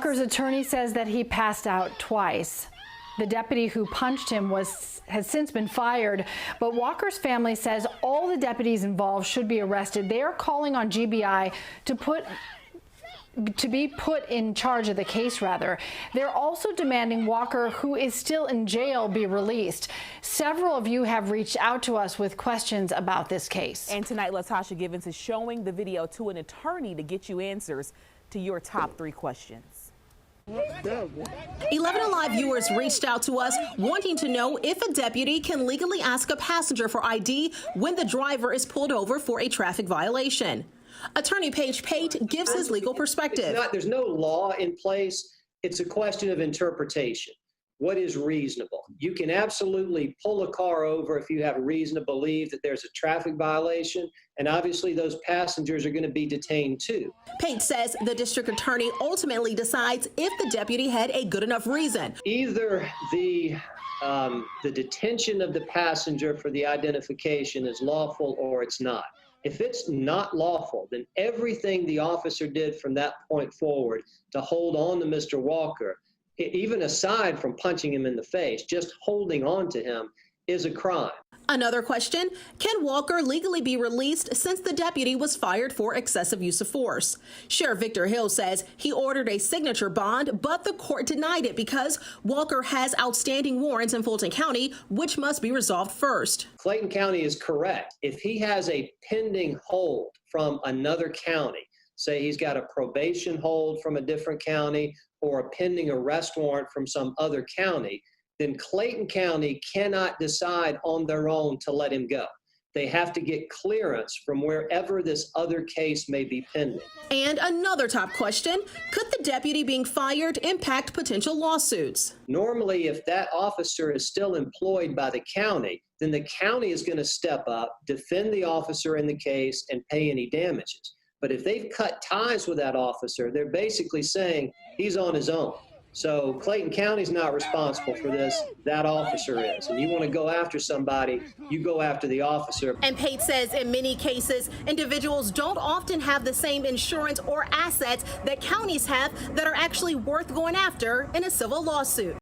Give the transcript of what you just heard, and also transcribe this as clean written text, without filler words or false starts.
Walker's attorney says that he passed out twice. The deputy who punched him has since been fired, but Walker's family says all the deputies involved should be arrested. They are calling on GBI to be put in charge of the case, rather. They're also demanding Walker, who is still in jail, be released. Several of you have reached out to us with questions about this case. And tonight, LaTasha Givens is showing the video to an attorney to get you answers to your top 3 questions. 11 Alive viewers reached out to us wanting to know if a deputy can legally ask a passenger for ID when the driver is pulled over for a traffic violation. Attorney Page Pate gives his legal perspective. There's no law in place. It's a question of interpretation. What is reasonable? You can absolutely pull a car over if you have reason to believe that there's a traffic violation, and obviously those passengers are going to be detained too. Pate says the district attorney ultimately decides if the deputy had a good enough reason. Either the detention of the passenger for the identification is lawful or it's not. If it's not lawful, then everything the officer did from that point forward to hold on to Mr. Walker, even aside from punching him in the face, just holding on to him is a crime. Another question, can Walker legally be released since the deputy was fired for excessive use of force? Sheriff Victor Hill says he ordered a signature bond, but the court denied it because Walker has outstanding warrants in Fulton County, which must be resolved first. Clayton County is correct. If he has a pending hold from another county, say he's got a probation hold from a different county or a pending arrest warrant from some other county, then Clayton County cannot decide on their own to let him go. They have to get clearance from wherever this other case may be pending. And another top question, could the deputy being fired impact potential lawsuits? Normally, if that officer is still employed by the county, then the county is going to step up, defend the officer in the case, and pay any damages. But if they've cut ties with that officer, they're basically saying he's on his own. So Clayton County's not responsible for this, that officer is. And you want to go after somebody, you go after the officer. And Pate says in many cases, individuals don't often have the same insurance or assets that counties have that are actually worth going after in a civil lawsuit.